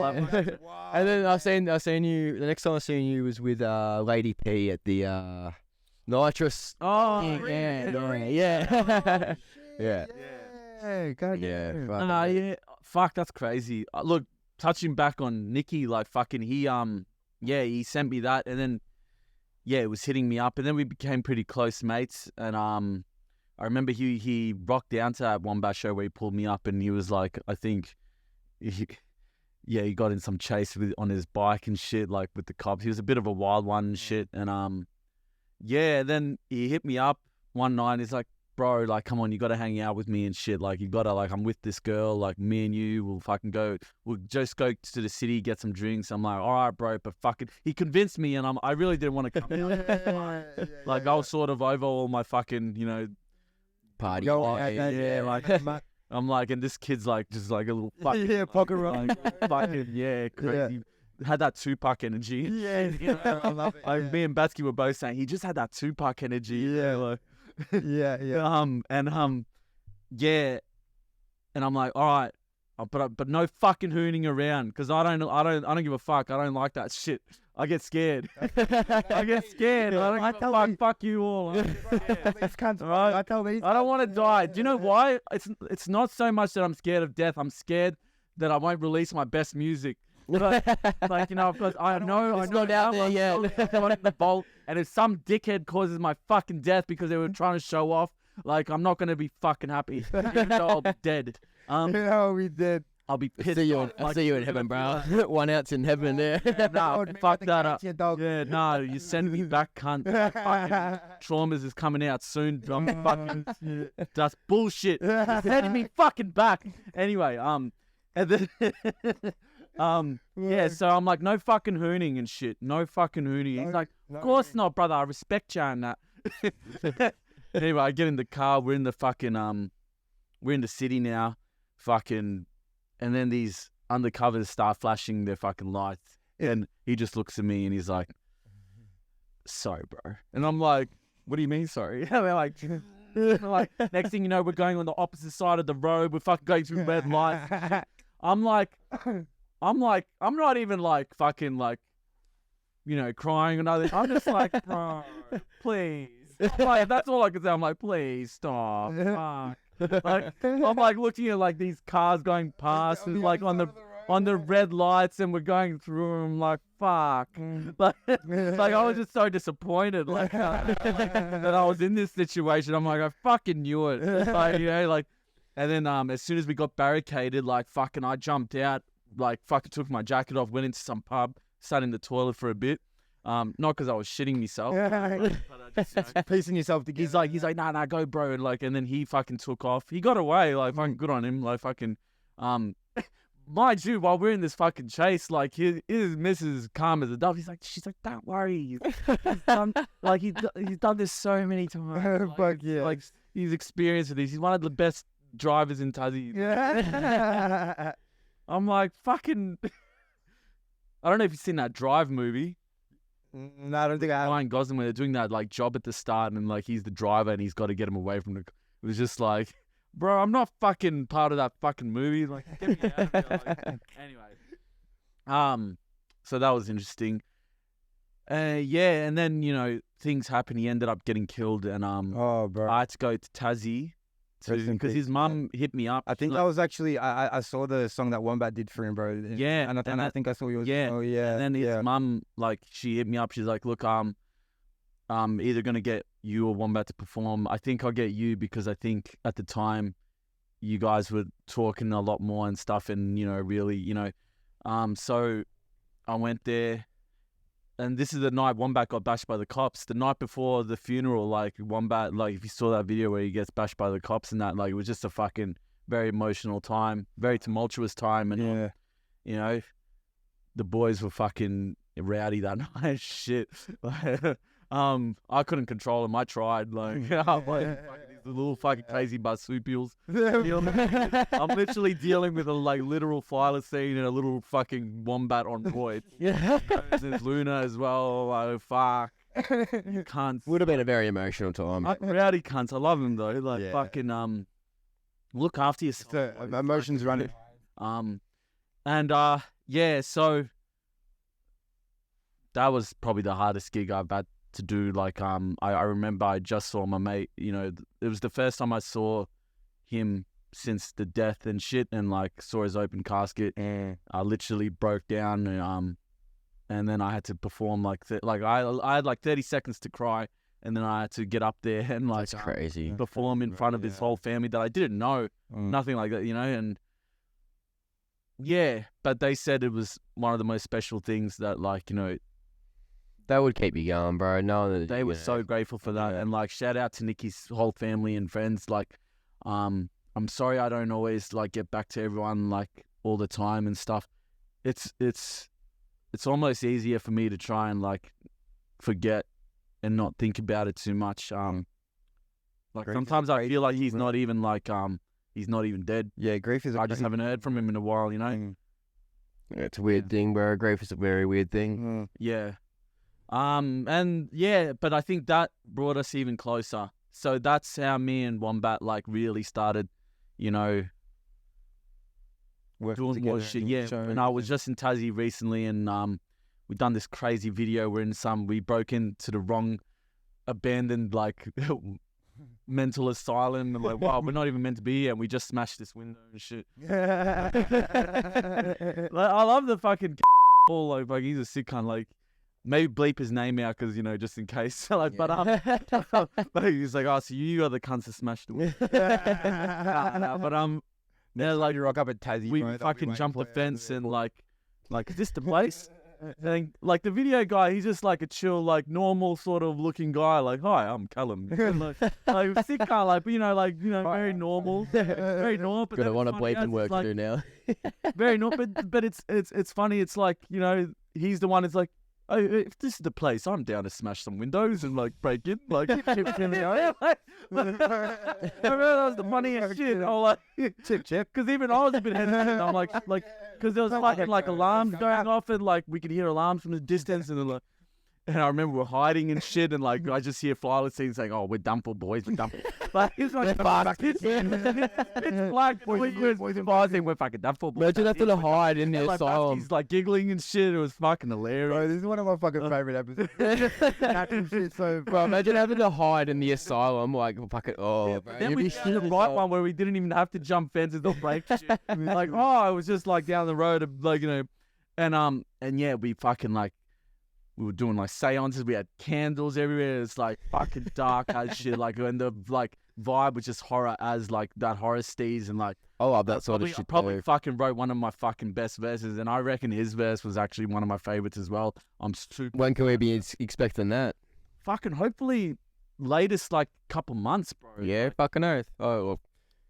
And then I seen you, the next time I seen you was with Lady P at the Nitrous. Oh, yeah. Yeah. God, Yeah. Fuck, that's crazy. Look, touching back on Nicky, like fucking, he sent me that, and then it was hitting me up, and then we became pretty close mates. And I remember he rocked down to that Wombat show where he pulled me up, and he was like, I think, he got in some chase on his bike and shit, like with the cops. He was a bit of a wild one and shit, and then he hit me up one night. He's like, bro, like, come on, you got to hang out with me and shit. Like, you got to, like, I'm with this girl. Like, me and you will fucking we'll just go to the city, get some drinks. I'm like, all right, bro, but fucking, he convinced me, and I really didn't want to come out. Like, I was sort of over all my fucking, Party. like, I'm like, and this kid's like, just like a little fucking, pocket rock. like, fucking, crazy. Had that Tupac energy. I love it. Like, me and Batsky were both saying, he just had that Tupac energy. Yeah. And I'm like, all right, but no fucking hooning around, because I don't give a fuck. I don't like that shit. I get scared. I get scared. I don't give a fuck. Fuck you all. I tell these. I don't want to die. Do you know why? It's not so much that I'm scared of death. I'm scared that I won't release my best music. Like, because I know It's not out there yet. I'm in the vault, and if some dickhead causes my fucking death because they were trying to show off, like, I'm not gonna be fucking happy, even though I'll be dead. We did. I'll be pissed. I'll see you in heaven, bro. 1 ounce in heaven there. Nah, fuck that up. Yeah, no, you send me back, cunt. Fucking Traumas is coming out soon. I'm fucking. That's bullshit. Send me fucking back. Anyway, and then. So I'm like, no fucking hooning and shit. No fucking hooning. He's like, of course not, brother. I respect you and that. Anyway, I get in the car. We're in the fucking, we're in the city now. Fucking, and then these undercovers start flashing their fucking lights. And he just looks at me and he's like, sorry, bro. And I'm like, what do you mean, sorry? And we're like, next thing you know, we're going on the opposite side of the road. We're fucking going through red lights. I'm not even like fucking like, you know, crying or nothing. I'm just like, bro, please. Like, that's all I can say. I'm like, please stop. Fuck. Like, I'm like looking at like these cars going past and like on the red lights, and we're going through them. Like, fuck. Like I was just so disappointed like that I was in this situation. I'm like, I fucking knew it. Like, you know, like, and then as soon as we got barricaded, like fucking I jumped out, like fucking took my jacket off, went into some pub, sat in the toilet for a bit. Not because I was shitting myself, but I just, you know, Piecing yourself together. he's like, nah, go, bro. And like, and then he fucking took off. He got away. Like, fucking good on him. Like, fucking, mind you, while we're in this fucking chase, like, his missus calm as a dove. She's like, don't worry. He's done, like, he's done this so many times. Like, Fuck yeah. Like, he's experienced with this. He's one of the best drivers in Tassie. Yeah. I'm like, fucking. I don't know if you've seen that Drive movie. No, I don't think I have. Ryan Gosling, when they're doing that like job at the start, and like he's the driver and he's got to get him away from the. It was just like, bro, I'm not fucking part of that fucking movie. Like, get me out of here. Like, anyway, so that was interesting. Yeah, and then you know things happened. He ended up getting killed, and Oh, bro. I had to go to Tassie Rest in because peace. his mum hit me up. I think that was actually I saw the song that Wombat did for him, bro. Yeah, and I think I saw yours. yeah, Oh yeah. And then his yeah. mum, like, she hit me up. She's like, look, I'm either gonna get you or Wombat to perform. I think I'll get you because I think at the time you guys were talking a lot more and stuff, and you know, really, you know, so I went there. And this is the night Wombat got bashed by the cops. The night before the funeral, like, Wombat, like, if you saw that video where he gets bashed by the cops and that, like, it was just a fucking very emotional time, very tumultuous time. And, Yeah. you know, the boys were fucking rowdy that night. Shit. Like, I couldn't control them. I tried. Like, I'm like, fucking these little fucking crazy marsupials. I'm literally dealing with a like literal thylacine and a little fucking wombat on roids. Yeah. There's Luna as well. Like, fuck. Cunts. Would have been a very emotional time. Rowdy cunts. I love them though. Like, Yeah. fucking look after yourself. So, boys. emotions running. Yeah, so that was probably the hardest gig I've had to do. Like, I remember I just saw my mate, you know, it was the first time I saw him since the death and shit, and like saw his open casket. I literally broke down, and then I had to perform like I had like 30 seconds to cry, and then I had to get up there and like That's crazy. perform in front of his whole family that I didn't know, Mm. nothing like that, you know. And yeah, but they said it was one of the most special things that, like, you know, That would keep you going, bro. No, they were so grateful for that. And like, shout out to Nikki's whole family and friends. Like, I'm sorry I don't always like get back to everyone like all the time and stuff. It's almost easier for me to try and like forget and not think about it too much. Like, Grief is sometimes a I great feel like thing, he's bro. not even like he's not even dead. Yeah, grief is. I just haven't heard from him in a while, you know. Mm. It's a weird thing, bro. Grief is a very weird thing. Mm. Yeah. And yeah, but I think that brought us even closer. So that's how me and Wombat like really started, you know, Working doing more together shit. and Yeah. showing And I was and- just in Tassie recently, and we done this crazy video. We broke into the wrong abandoned like mental asylum, and like, wow, we're not even meant to be here, and we just smashed this window and shit. Like, I love the fucking Paul, like he's a sick cunt. Like, maybe bleep his name out because, you know, just in case. Like, but but he's like, oh, so you are the cunts that smashed the window. But yeah, like, you rock up at Tassie, we bro, they'll be fucking waiting jumped for the you. fence and like, is this the place? And like the video guy, he's just like a chill, like normal sort of looking guy. Like, hi, I'm Callum. And, like sick guy, like, but, you know, very normal, very normal. But Got a then lot it's of funny, bleeping work like, to do now. very normal, but it's funny. It's like, you know, he's the one that's like, oh, if this is the place, I'm down to smash some windows and like break in, like chips in the eye. Like, I remember that was the funniest shit. I was like, Chip. because even I was a bit hesitant. I'm like, because there was fucking like alarms going off, and like we could hear alarms from the distance, and then like. And I remember we're hiding and shit, and like I just hear Philistine saying, "Oh, we're done for, boys. We're done for." Like it's like it's like boys and boys, we're fucking done for. Boys. Imagine having to hide in the Like asylum. He's like giggling and shit. It was fucking hilarious. Bro, this is one of my fucking favorite episodes. Natural shit, so Bro, imagine having to hide in the asylum, like fucking bro. Then you'd we be did the shit right yourself. one where we didn't even have to jump fences or break shit. Like, oh, it was just like down the road, like and yeah, we fucking like. We were doing like seances. We had candles everywhere. It's like fucking dark as shit. Like, and the like vibe was just horror as like that horror steez and like. I love that sort of I shit. probably too. fucking wrote one of my fucking best verses, and I reckon his verse was actually one of my favorites as well. I'm super. When can we be expecting that? Fucking hopefully latest like couple months, bro. Yeah, Like, fucking oath. Oh, well,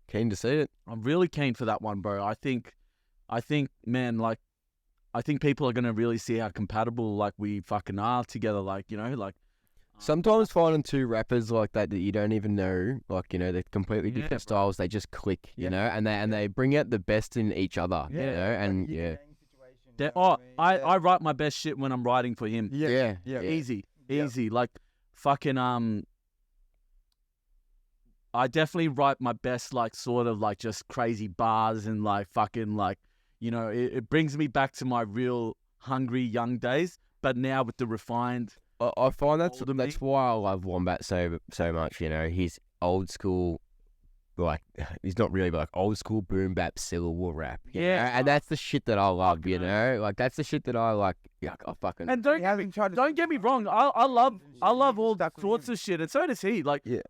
keen to see it. I'm really keen for that one, bro. I think, man, like. I think people are gonna really see how compatible like we fucking are together. Like like Sometimes finding two rappers like that you don't even know, like they're completely Yeah, different bro. styles. They just click, you Yeah. know, and they bring out the best in each other, you know, and yeah, I write my best shit when I'm writing for him. yeah, Easy. Yeah. Like fucking I definitely write my best like sort of like just crazy bars and like fucking like it brings me back to my real hungry young days, but now with the refined. I find that's Older me. why I love Wombat so much. He's old school, like he's not really like old school boom bap syllable rap. you know? Yeah. And that's the shit that I love. Fucking Like that's the shit that I like. Yeah, I fucking. And don't get me wrong, I love all that sorts of shit, and so does he. Like Yeah.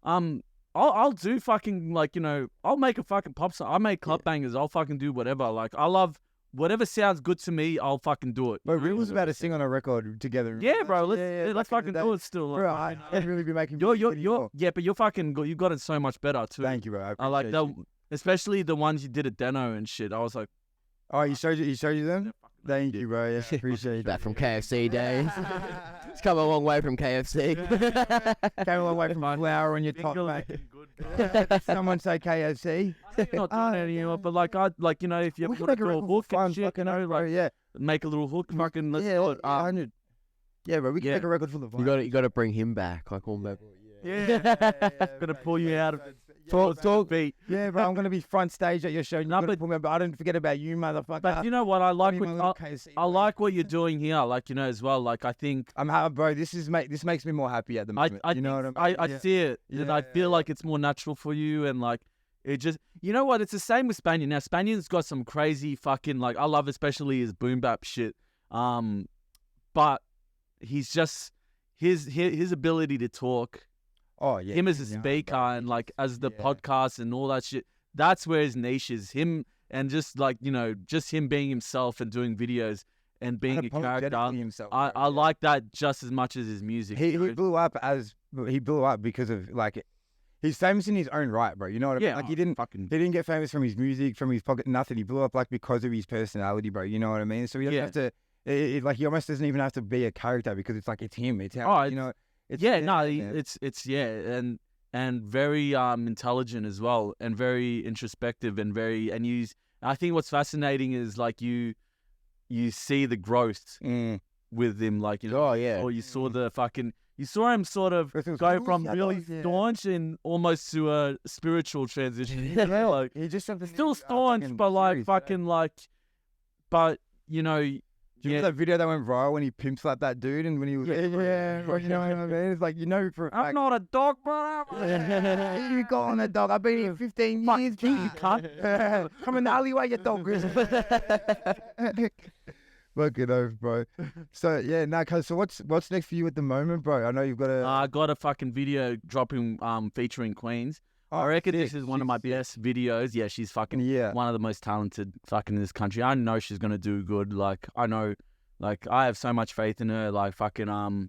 I'll do fucking like I'll make a fucking pop song. I make club bangers. I'll fucking do whatever. Like I love whatever sounds good to me. I'll fucking do it. But we was about to sing on a record together. Yeah, bro. Let's fucking do it still. Bro, Like, I'd really be making. you're music anymore. yeah, but you're fucking you got it so much better too. Thank you, bro. I like appreciate that, you. especially the ones you did at Deno and shit. I was like, Oh, he showed you them. Thank you, bro. Yeah, appreciate that that. from KFC days. It's come a long way from KFC. Came a long way from flour on your top, mate. Someone say KFC. not doing it anymore, but like I like if you We can put make a a little record hook for fun, and shit, fucking hell, bro. like Yeah, make a little hook, fucking let's yeah, do it. 100. Yeah, bro. We can yeah. make a record full of fun. You got to bring him back, like Wombat. Gonna pull you out of it. Talk. Beat. Yeah, bro. I'm gonna be front stage at your show. No, But I don't forget about you, motherfucker. But you know what? I like Give me what my little KFC, I bro. like what you're doing here. Like as well. Like I think I'm happy, bro. This makes me more happy at the I moment. I you know think what I mean? I see it, and I feel like it's more natural for you, and like it just you know what? It's the same with Spaniard. Now Spaniard's got some crazy fucking like I love especially his boom bap shit. But he's just his ability to talk. Oh yeah. Him as a yeah, speaker bro. and like as the Yeah. podcast and all that shit. That's where his niche is. Him and just like just him being himself and doing videos and being a character. Unapologetically himself, I bro, yeah. like that just as much as his music. He bro. blew up because of like he's famous in his own right, bro. You know what I mean? Yeah, Like he didn't get famous from his music, from his pocket, nothing. He blew up like because of his personality, bro. You know what I mean? So he doesn't Yeah. have to. Like he almost doesn't even have to be a character because it's like it's him. It's how Oh, you know. It's, it's and very intelligent as well, and very introspective and I think what's fascinating is like you see the growth with him, like Oh yeah. or you saw him sort of go from really staunch and almost to a spiritual transition. Yeah, like he just still staunch, but like fucking like, but Do you remember that video that went viral when he pimp slapped that dude and when he was bro, you know what I mean? It's like for a I'm fact. not a dog, bro. You got on a dog. I've been here 15 years. you cunt. Come in the alleyway, you dog. Fucking oath, bro. So yeah, cuz so what's next for you at the moment, bro? I know you've got a I got a fucking video dropping featuring Queens. I reckon this is one of my best videos. Yeah, she's fucking one of the most talented fucking in this country. I know she's gonna do good. Like I know, like I have so much faith in her. Like fucking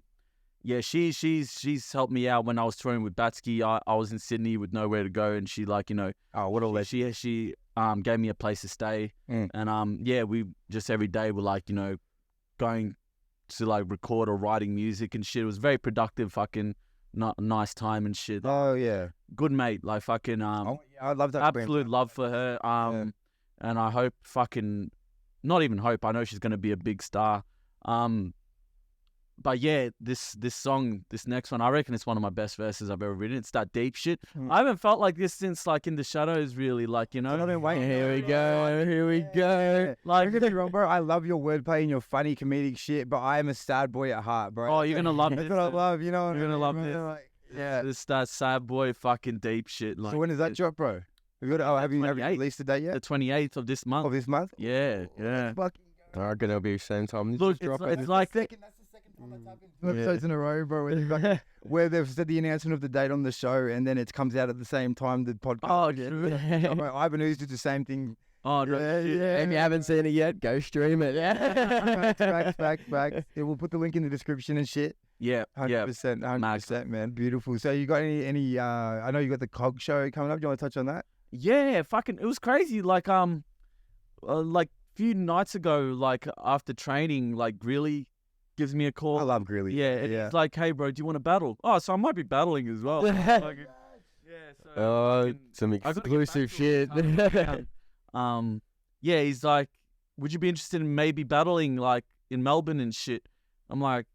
yeah, she's helped me out when I was touring with Batsky. I was in Sydney with nowhere to go, and she like oh what a she gave me a place to stay, and yeah, we just every day were like going to like record or writing music and shit. It was very productive, fucking nice time and shit. Oh yeah. Good mate, like fucking I love that. absolute love for her. And I hope fucking not even hope. I know she's gonna be a big star. But yeah, this song, this next one, I reckon it's one of my best verses I've ever written. It's that deep shit. I haven't felt like this since like In the Shadows, really. Like, you know. I've been waiting. Here we go. Here we go. Like, don't get me wrong, bro. I love your wordplay and your funny comedic shit, but I am a sad boy at heart, bro. Oh, you're gonna love That's this. what I love. You know what You're I gonna mean, love bro? this. Like, yeah. This that sad boy fucking deep shit. Like, So when does that drop, bro? Have you have you 28th. released the date yet? the 28th of this month. Of this month? Yeah, yeah. Fucking I reckon it'll be the same time. This Look, is dropping. it's like that's the second time that's happened. Two episodes in a row, bro. Where they've said the announcement of the date on the show, and then it comes out at the same time the podcast. oh, yeah. Bro, Ivan Ooze did the same thing. Oh, If you haven't seen it yet, go stream it. Yeah. Facts. Yeah, we'll put the link in the description and shit. yeah, 100%, 100%, man. Beautiful. So you got any? I know you got the COG show coming up. Do you want to touch on that? yeah. Fucking, it was crazy. Like few nights ago, like after training, like Greeley gives me a call. I love Greeley. Yeah, it's like, hey, bro, do you want to battle? Oh, so I might be battling as well. Like, yeah. So Oh, fucking- some I gotta get exclusive back to shit. it. Yeah, he's like, would you be interested in maybe battling like in Melbourne and shit? I'm like,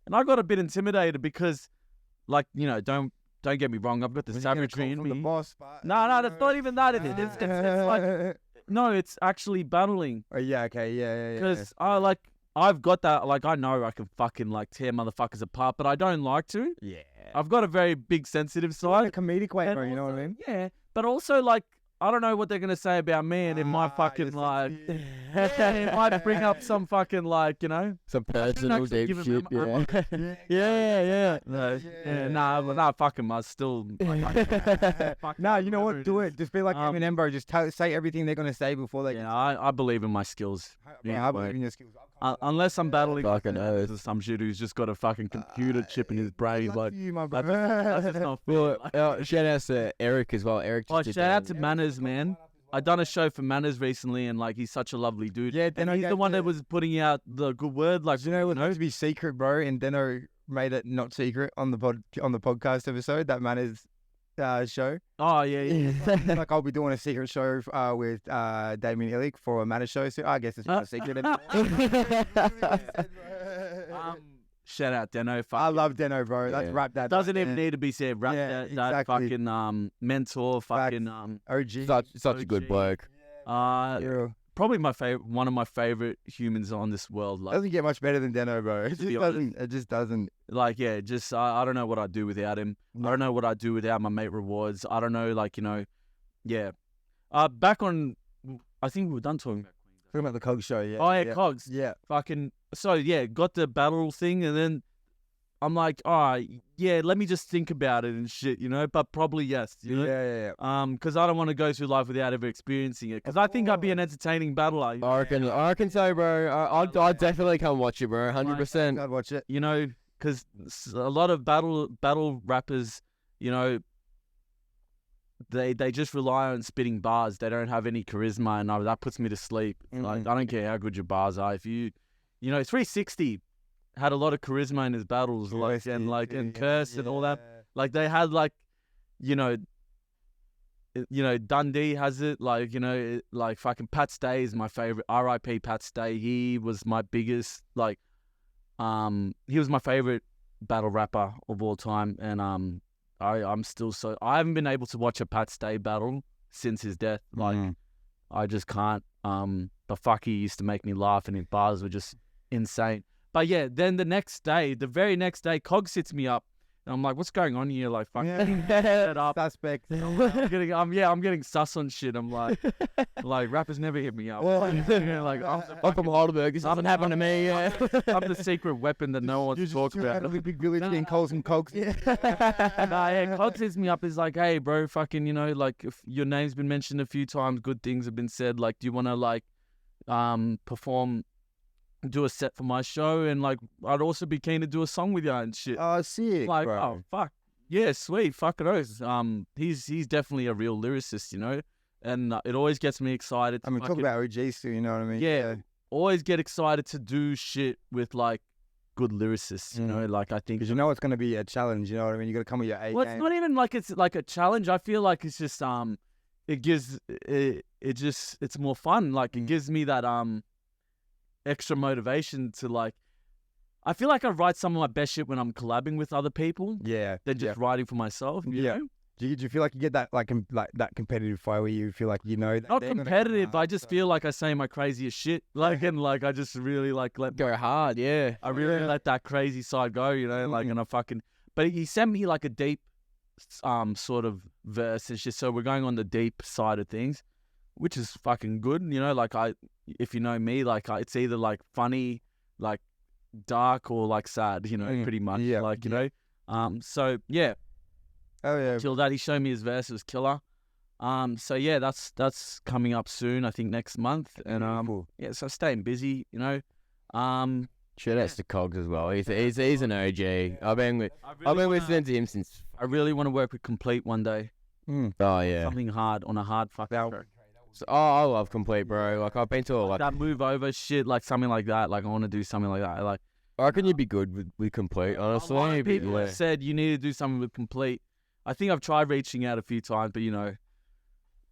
and I got a bit intimidated because, like, you know, don't get me wrong, I've got the Was he gonna savagery call in from me. the boss, but, No, that's not even that. It's like, no, it's actually battling Oh yeah, okay, yeah. because I've got that. Like, I know I can fucking like tear motherfuckers apart, but I don't like to. Yeah. I've got a very big sensitive Like a side. comedic way, And bro. You know what I mean? Yeah, but also like, I don't know what they're gonna say about me, and it might fucking yes, like, yes. yeah, it might bring up some fucking like, you know. Some personal actually deep give shit. him Yeah. Yeah. No, nah, fuck him. I still. No, you know what? Do it. Just be like Um, Eminem, bro. Just say everything they're gonna say before they. Yeah, I believe in my skills. Yeah, I believe in your skills. Unless I'm battling Fucking oath. some shit who's just got a fucking computer chip in his brain, Lucky like you, my that's, bro. that's just not fair. Well, Like- shout out to Eric as well. Eric just Oh, did shout out that. to Manners, man. I done a show for Manners recently, and like he's such a lovely dude. Yeah, and Deno he's gave the one the- that was putting out the good word. Like, Do you know what's supposed to be secret, bro? And Deno made it not secret on the podcast episode. That man is show. Oh yeah. Like I'll be doing a secret show with Damien Illic for a Manor show. So I guess it's not a secret anymore. Shout out Deno. I Fuck. love Deno, bro. Let's Yeah. wrap that. Doesn't up, even man. need to be said. Rap Yeah, that exactly. fucking mentor. Fucking OG. such a good OG. bloke. Yeah. probably my favorite, one of my favorite humans on this world. Like, Doesn't get much better than Deno, bro. It To just be doesn't. It just doesn't. yeah, just I don't know what I'd do without him. I don't know what I'd do without my mate Rewards. I don't know, like, you know, yeah. Back on, I think we were done talking about Queens. Talking about the Cog show, yeah. Oh yeah, Cogs. Yeah. Fucking so yeah, got the battle thing, and then I'm like, oh yeah, let me just think about it and shit, you know. But probably yes, you know. Yeah. Because I don't want to go through life without ever experiencing it. Because I think I'd be an entertaining battler. I can say, bro. I'd definitely come watch you, bro. 100%. I'd watch it. You know, because a lot of battle rappers, you know, they just rely on spitting bars. They don't have any charisma, and that puts me to sleep. Like, I don't care how good your bars are. If you know, 360 had a lot of charisma in his battles, and Curse and all that. Like, they had, like, you know, Dundee has it. Like, you know, like fucking Pat Stay is my favorite. R.I.P. Pat Stay. He was my biggest, like, he was my favorite battle rapper of all time, and I'm still I haven't been able to watch a Pat Stay battle since his death. Like, I just can't. But fuck, he used to make me laugh, and his bars were just insane. But yeah, then the very next day, Cog sits me up, and I'm like, "What's going on here?" Like, fuck, shut up. Suspect. I'm getting sus on shit. I'm like rappers never hit me up. Like, I'm from Heidelberg. This doesn't happen to me. Yeah. I'm the secret weapon that no one talks about. Big village getting Coles and Cogs. Cog hits me up. Is like, hey, bro, fucking, you know, like, if your name's been mentioned a few times, good things have been said. Like, do you want to like, perform, do a set for my show, and like, I'd also be keen to do a song with you and shit. Oh, sick, Like, bro. oh fuck, yeah, sweet, fuck it oath. He's definitely a real lyricist, you know, and it always gets me excited. I mean, talk about OGs too, you know what I mean? Yeah. Always get excited to do shit with like good lyricists, you know. Like, I think Because you know it's going to be a challenge, you know what I mean? You got to come with your A well, game. it's not even like it's like a challenge. I feel like it's just it's more fun. Like, it gives me that extra motivation to like. I feel like I write some of my best shit when I'm collabing with other people Yeah. than just writing for myself. You Yeah. know? Do you feel like you get that like that competitive fire where you feel like that Not they're gonna come competitive. hard, I just so- feel like I say my craziest shit. Like and like I just really like let Go hard, yeah. I really let that crazy side go, you know, like, and I fucking, but he sent me like a deep, sort of verse and shit. So we're going on the deep side of things, which is fucking good, you know, like if you know me, like it's either like funny, like dark or like sad, you know, pretty much, Yeah, like, you know, so yeah, Oh yeah. till that he showed me his verse, it was killer. So yeah, that's coming up soon, I think next month, and Cool. yeah, so staying busy, you know, Shout outs to Cogs as well. He's an OG. I've been listening to him since. I really want to work with Complete one day. Oh yeah. Something hard on a hard fucking track. So, I love Complete, bro. Like I've been to like. That move over shit, like something like that. Like I want to do something like that. Like I reckon you'd be good with Complete, honestly. a lot of but people yeah. have said you need to do something with Complete. I think I've tried reaching out a few times, but you know,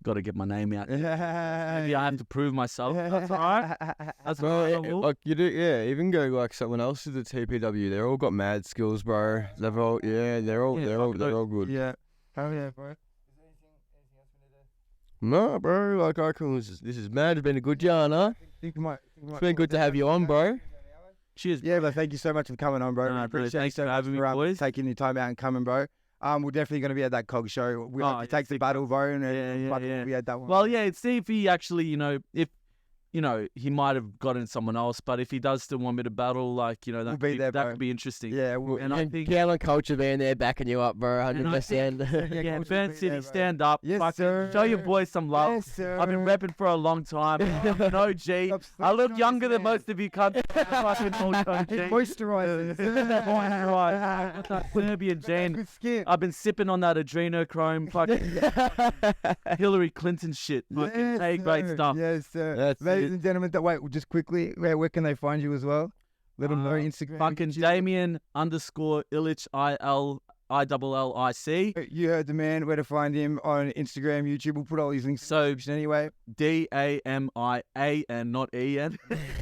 got to get my name out. Maybe I have to prove myself. That's all right. That's all right. I will. Like you do, yeah. Even go like someone else to the TPW. They're all got mad skills, bro. They're all they're all good. Yeah. Oh yeah, bro. No, bro. Like I reckon this is mad. It's been a good yarn, huh? Think we might It's been good to have you on, bro. Cheers. Yeah, but thank you so much for coming on, bro. No, Appreciate thanks you so for much having me, boys. taking your time out and coming, bro. We're definitely going to be at that Cog show. We hope Oh, you take the battle, bro, and Yeah, fucking yeah. we'll be at that one. Well, yeah. See if he actually, you know, if you know, he might have gotten someone else, but if he does still want me to battle, like, you know, that, We'll be there, that bro. could be interesting. Yeah, And I think, Galen Culture being there backing you up, bro. And I 100%. yeah, Culture's Burn been City, there, bro. stand up. Yes, fucking sir. show your boys some love. Yes, sir. I've been repping for a long time. I'm an OG. Stop I look sleeping on younger this than man. most of you cunts. Fucking old OG. Moisturizers. Moisturise. Serbian Jane. Good skin. I've been sipping on that adrenochrome fucking Hillary Clinton shit. Fucking Yes, hey, great sir. stuff. Yes, sir. That's Ladies it. and gentlemen, wait, just quickly, where can they find you as well? Let them know Instagram. Fucking YouTube. Damian_Illic ILLIC. You heard the man. Where to find him on Instagram, YouTube. We'll put all these links in the So description anyway. DAMIAN, not EN.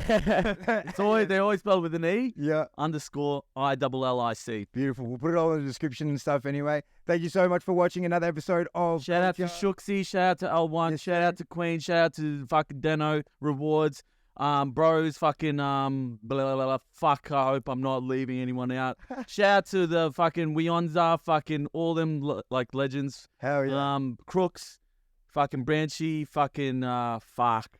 It's always they always spelled with an E. Yeah, _ILLIC. beautiful. We'll put it all in the description and stuff anyway. Thank you so much for watching another episode of Shout out to Culture. Shooksy, shout out to L1, Yes, shout out to Queen, shout out to fucking Deno Rewards, bros, fucking blah, blah, blah, blah. Fuck, I hope I'm not leaving anyone out. Shout out to the fucking Weonza, fucking all them like legends, Hell yeah. Crooks, fucking Branchy, fucking fuck.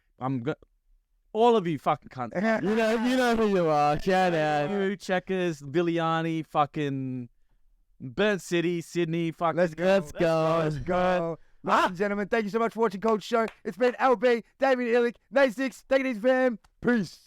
All of you fucking cunts. You know who you are. Shout out. You, Checkers, Villiani, fucking Burnt City, Sydney, fucking. Let's go. Let's go. Let's go. Ladies and gentlemen, thank you so much for watching Culture Show. It's been LB, Damian Illic, Nate 6. Take it easy, fam. Peace.